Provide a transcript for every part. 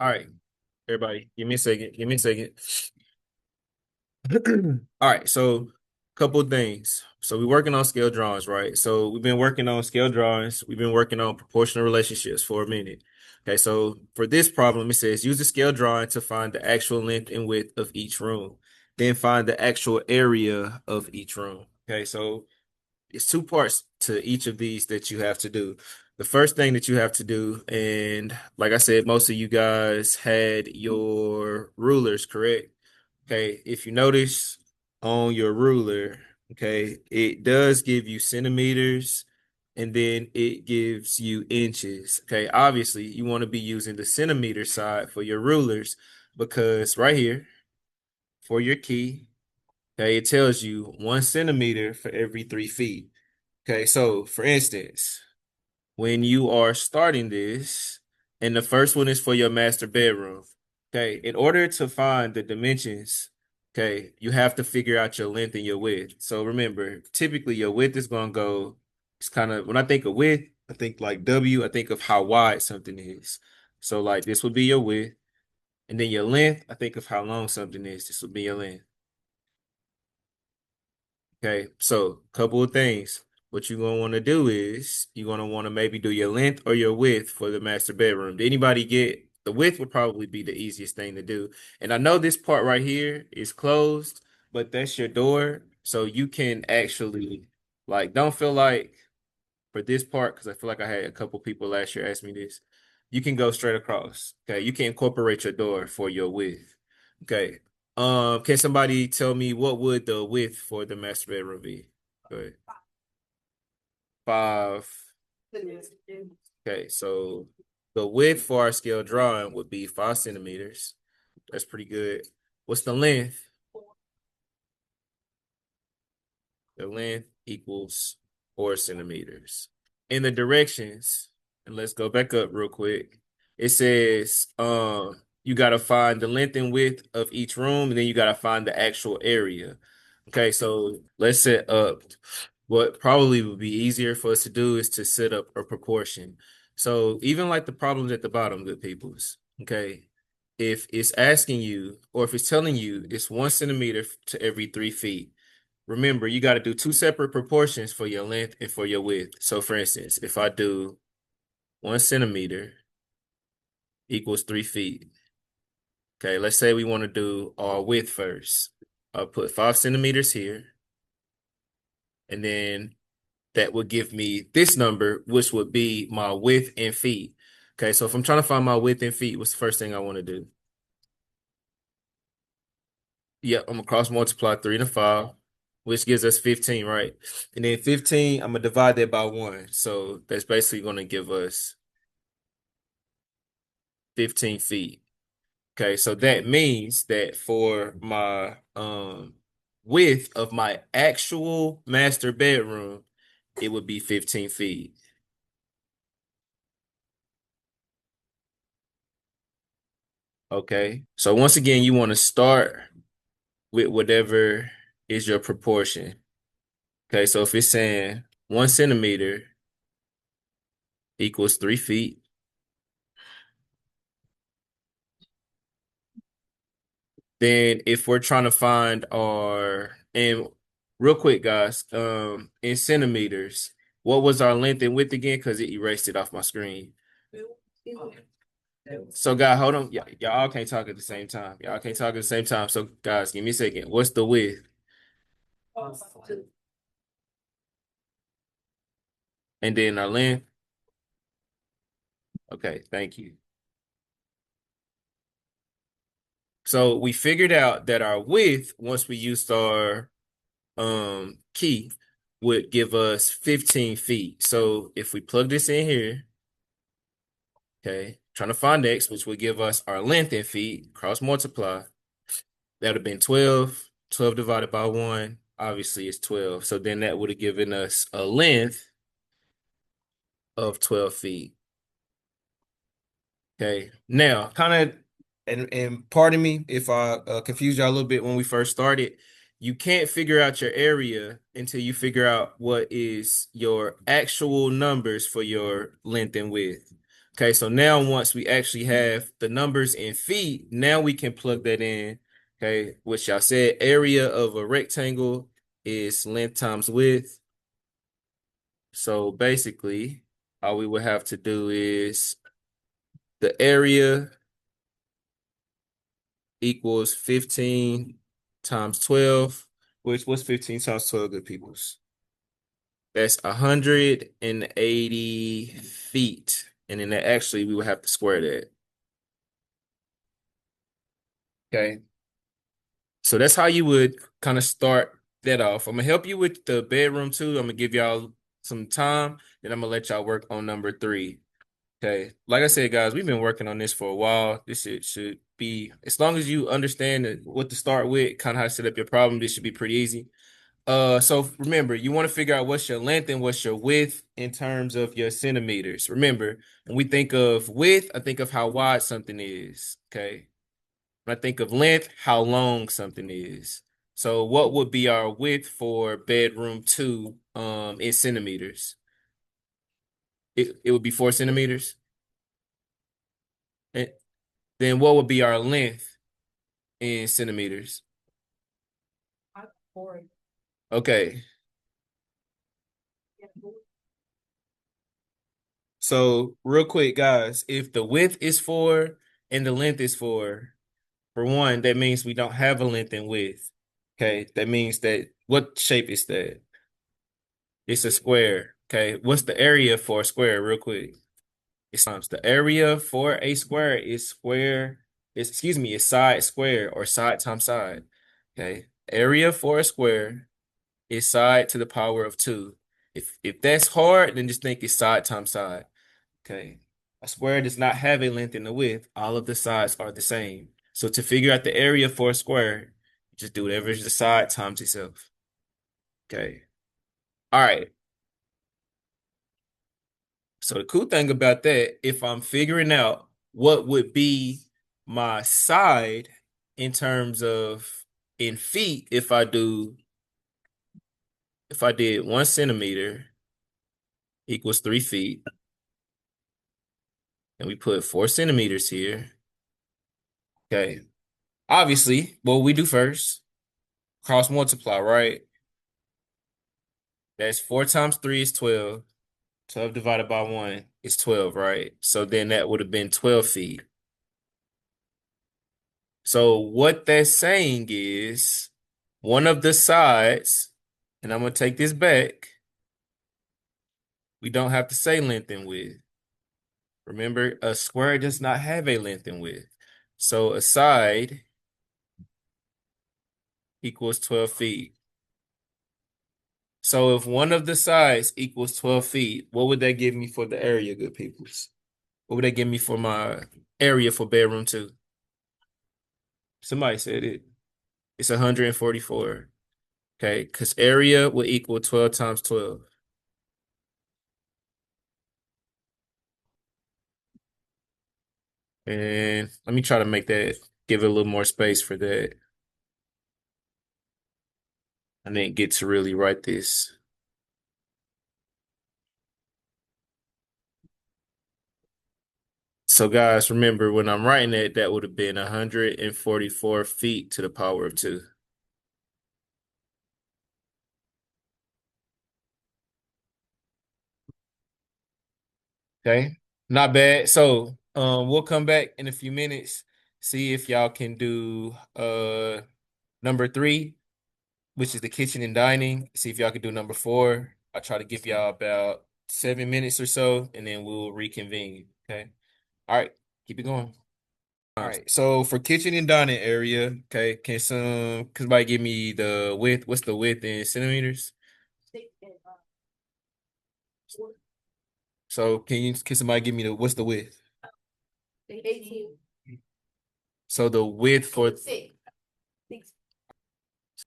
All right, everybody, give me a second. Give me a second. All right, so couple things. So we're working on scale drawings, right? So we've been working on scale drawings. We've been working on proportional relationships for a minute. Okay, so for this problem, it says use a scale drawing to find the actual length and width of each room. Then find the actual area of each room. Okay, so it's two parts to each of these that you have to do. The first thing that you have to do, and like I said, most of you guys had your rulers, correct? Okay, if you notice on your ruler, okay, it does give you centimeters and then it gives you inches. Okay, obviously you want to be using the centimeter side for your rulers because right here for your key, okay, it tells you 1 centimeter for every 3 feet. Okay, so for instance, when you are starting this, and the first one is for your master bedroom. Okay, in order to find the dimensions, okay, you have to figure out your length and your width. So remember, typically your width is going to go, it's kind of, when I think of width, I think like W, I think of how wide something is. So like this would be your width, and then your length, I think of how long something is. This would be your length. Okay, so couple of things. What you're gonna want to do is you're gonna want to maybe do your length or your width for the master bedroom. Did anybody get the width would probably be the easiest thing to do. And I know this part right here is closed, but that's your door. So you can actually like don't feel like for this part, because I feel like I had a couple people last year ask me this. You can go straight across. Okay, you can incorporate your door for your width. Okay. Can somebody tell me what would the width for the master bedroom be? Go ahead. 5. Okay, so the width for our scale drawing would be 5 centimeters. That's pretty good. What's the length? The length equals 4 centimeters. In the directions, and let's go back up real quick. It says you gotta find the length and width of each room, and then you gotta find the actual area. Okay, so let's set up what probably would be easier for us to do is to set up a proportion. So even like the problems at the bottom, good peoples, okay, if it's asking you or if it's telling you it's 1 centimeter to every 3 feet, remember, you got to do two separate proportions for your length and for your width. So, for instance, if I do 1 centimeter equals 3 feet, okay, let's say we want to do our width first. I'll put 5 centimeters here, and then that would give me this number, which would be my width in feet. Okay, so if I'm trying to find my width in feet, what's the first thing I want to do? Yep, I'm gonna cross multiply 3 and a 5, which gives us 15, right? And then 15, I'm gonna divide that by 1. So that's basically gonna give us 15 feet. Okay, so that means that for my width of my actual master bedroom, it would be 15 feet. Okay, so once again, you want to start with whatever is your proportion. Okay, so if it's saying 1 centimeter equals 3 feet, then if we're trying to find our, and real quick, guys, in centimeters, what was our length and width again? Because it erased it off my screen. So, guys, hold on. Y'all all can't talk at the same time. Y'all can't talk at the same time. So, guys, give me a second. What's the width? And then our length? Okay, thank you. So we figured out that our width, once we used our key, would give us 15 feet. So if we plug this in here, okay, trying to find x, which would give us our length in feet, cross multiply, that would have been 12. 12 divided by 1, obviously it's 12. So then that would have given us a length of 12 feet. Okay. Now, kind of, and pardon me if I confused y'all a little bit when we first started. You can't figure out your area until you figure out what is your actual numbers for your length and width. Okay, so now once we actually have the numbers in feet, now we can plug that in. Okay, which I said area of a rectangle is length times width. So basically, all we would have to do is the area equals 15 times 12, which what's 15 times 12, good peoples? That's 180 feet. And then actually we would have to square that. Okay. So that's how you would kind of start that off. I'm gonna help you with the bedroom too. I'm gonna give y'all some time, then I'm gonna let y'all work on number 3. Okay. Like I said, guys, we've been working on this for a while. This should be, as long as you understand what to start with, kind of how to set up your problem, this should be pretty easy. So remember, you want to figure out what's your length and what's your width in terms of your centimeters. Remember, when we think of width, I think of how wide something is. Okay. When I think of length, how long something is. So what would be our width for bedroom 2 in centimeters? It would be 4 centimeters. And then what would be our length in centimeters? Okay. So real quick, guys, if the width is 4 and the length is 4, for one, that means we don't have a length and width. Okay. That means that what shape is that? It's a square. Okay. What's the area for a square, real quick? It's times the area for a square is square, is side square or side times side. Okay. Area for a square is side to the power of 2. If that's hard, then just think it's side times side. Okay. A square does not have a length and a width. All of the sides are the same. So to figure out the area for a square, just do whatever is the side times itself. Okay. All right. So the cool thing about that, if I'm figuring out what would be my side in terms of in feet, if I did 1 centimeter equals 3 feet, and we put 4 centimeters here. Okay. Obviously, what we do first, cross multiply, right? That's 4 times 3 is 12. 12 divided by 1 is 12, right? So then that would have been 12 feet. So what that's saying is one of the sides, and I'm going to take this back, we don't have to say length and width. Remember, a square does not have a length and width. So a side equals 12 feet. So if one of the sides equals 12 feet, what would that give me for the area, good peoples? What would that give me for my area for bedroom 2? Somebody said it. It's 144. Okay, because area will equal 12 times 12. And let me try to make that, give it a little more space for that. I didn't get to really write this. So guys, remember when I'm writing that, that would have been 144 feet to the power of 2. Okay, not bad. So we'll come back in a few minutes, see if y'all can do number 3, which is the kitchen and dining. See if y'all can do number 4. I'll try to give y'all about 7 minutes or so, and then we'll reconvene. Okay. All right, keep it going. All right. So for kitchen and dining area, okay, can somebody give me the width? What's the width in centimeters? So can somebody give me what's the width? 18. So the width for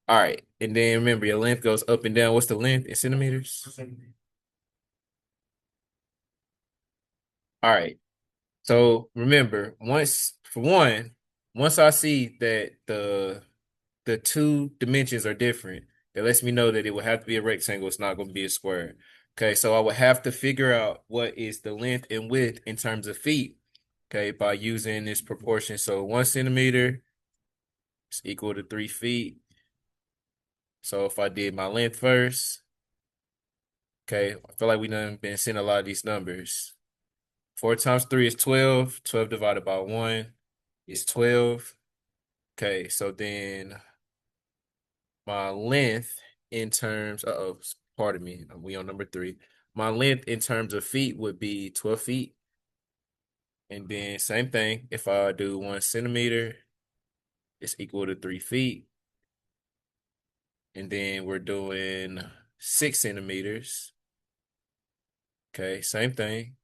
all right, and then remember your length goes up and down. What's the length in centimeters? All right. So remember, once I see that the 2 dimensions are different, that lets me know that it would have to be a rectangle. It's not going to be a square. Okay, so I would have to figure out what is the length and width in terms of feet, okay, by using this proportion. So 1 centimeter is equal to 3 feet. So if I did my length first, okay, I feel like we done been seeing a lot of these numbers. 4 times 3 is 12. 12 divided by 1 is 12. Okay, so then my length in terms, pardon me, we on number 3. My length in terms of feet would be 12 feet. And then same thing, if I do 1 centimeter, it's equal to 3 feet. And then we're doing 6 centimeters. Okay, same thing.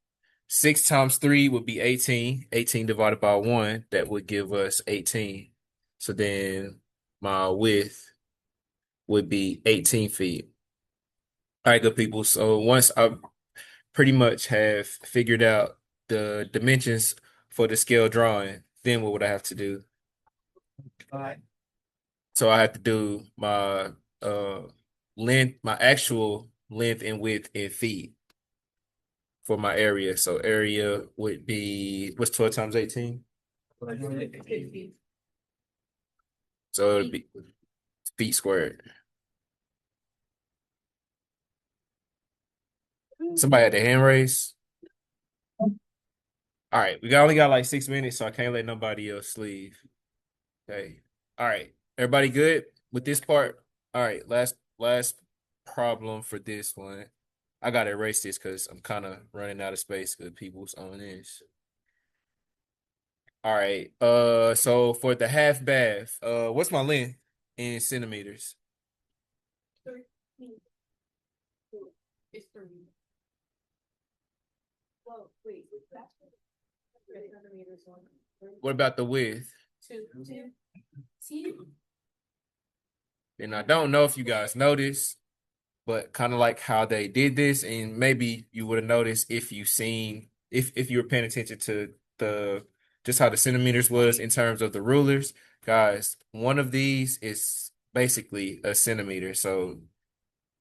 6 times 3 would be 18. 18 divided by 1, that would give us 18. So then my width would be 18 feet. All right, good people. So once I pretty much have figured out the dimensions for the scale drawing, then what would I have to do? So I have to do my uh length, my actual length and width in feet for my area. So area would be, what's 12 times 18? 50. So it'd be feet squared. Somebody had their hand raised. All right, only got like 6 minutes, so I can't let nobody else leave. Okay. All right. Everybody good with this part? All right, last problem for this one. I gotta erase this because I'm kind of running out of space with people's on this. All right. So for the half bath, what's my length in centimeters? 3. It's 3. Well, wait, that's 3 centimeters on. What about the width? 2. 2. And I don't know if you guys noticed, but kind of like how they did this, and maybe you would have noticed if you seen if you were paying attention to the just how the centimeters was in terms of the rulers. Guys, one of these is basically a centimeter. So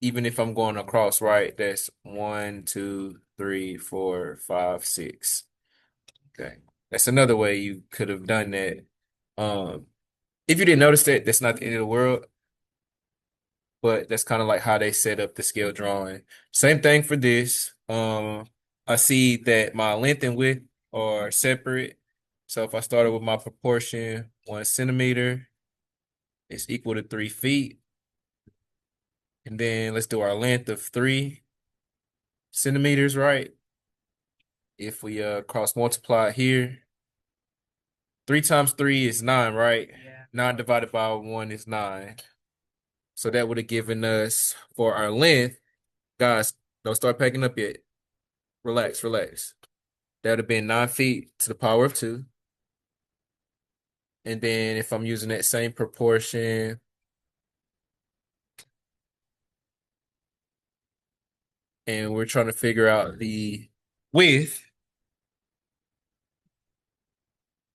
even if I'm going across, right, that's 1, 2, 3, 4, 5, 6. Okay. That's another way you could have done that. Um, if you didn't notice that, that's not the end of the world, but that's kind of like how they set up the scale drawing. Same thing for this. I see that my length and width are separate. So if I started with my proportion, 1 centimeter is equal to 3 feet. And then let's do our length of 3 centimeters, right? If we cross multiply here, 3 times 3 is 9, right? Yeah. 9 divided by 1 is 9. So that would have given us for our length, guys, don't start packing up yet. Relax, relax. That would have been 9 feet to the power of 2. And then if I'm using that same proportion, and we're trying to figure out the width,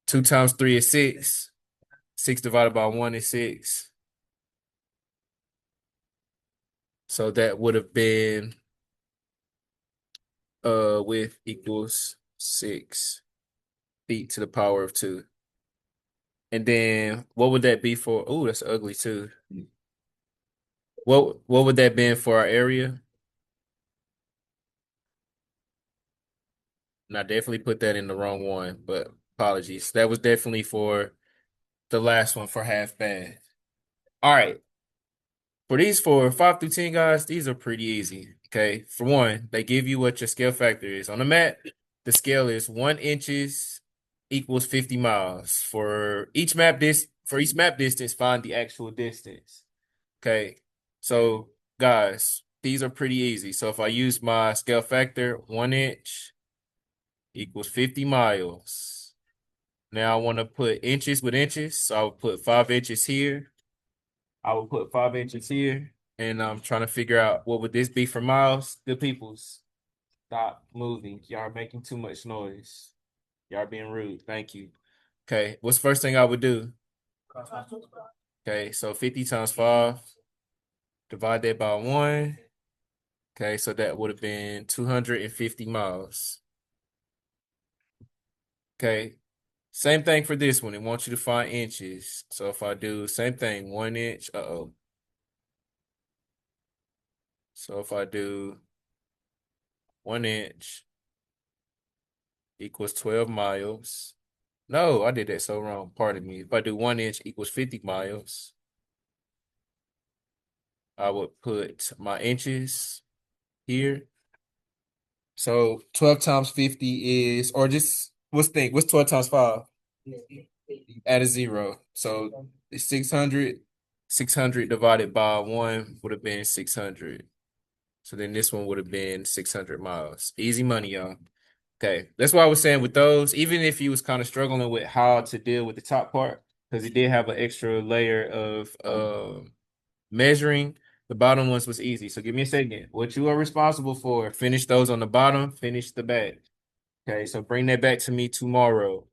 2 times 3 is 6. 6 divided by 1 is 6. So that would have been width equals 6 feet to the power of 2. And then what would that be for? Oh, that's ugly too. What would that been for our area? And I definitely put that in the wrong one, but apologies. That was definitely for the last one for half bath. All right. For these for 5 through 10 guys, these are pretty easy. Okay. For one, they give you what your scale factor is. On the map, the scale is 1 inches equals 50 miles. For each map distance, find the actual distance. Okay. So guys, these are pretty easy. So if I use my scale factor, 1 inch equals 50 miles. Now I want to put inches with inches. So I would put 5 inches here. I would put 5 inches here. And I'm trying to figure out what would this be for miles. The peoples, stop moving. Y'all are making too much noise. Y'all are being rude. Thank you. Okay. What's the first thing I would do? Okay. So 50 times 5. Divide that by 1. Okay, so that would have been 250 miles. Okay, same thing for this one. It wants you to find inches. So if I do same thing, 1 inch, uh-oh. So if I do 1 inch equals 12 miles. No, I did that so wrong. Pardon me. If I do 1 inch equals 50 miles, I would put my inches here. So 12 times 50 is, or just, what's 12 times 5? Add a zero. So it's 600. 600 divided by 1 would have been 600. So then this one would have been 600 miles. Easy money, y'all. Okay, that's why I was saying with those, even if you was kind of struggling with how to deal with the top part, because it did have an extra layer of measuring, the bottom ones was easy. So give me a second. What you are responsible for, finish those on the bottom, finish the back. Okay, so bring that back to me tomorrow.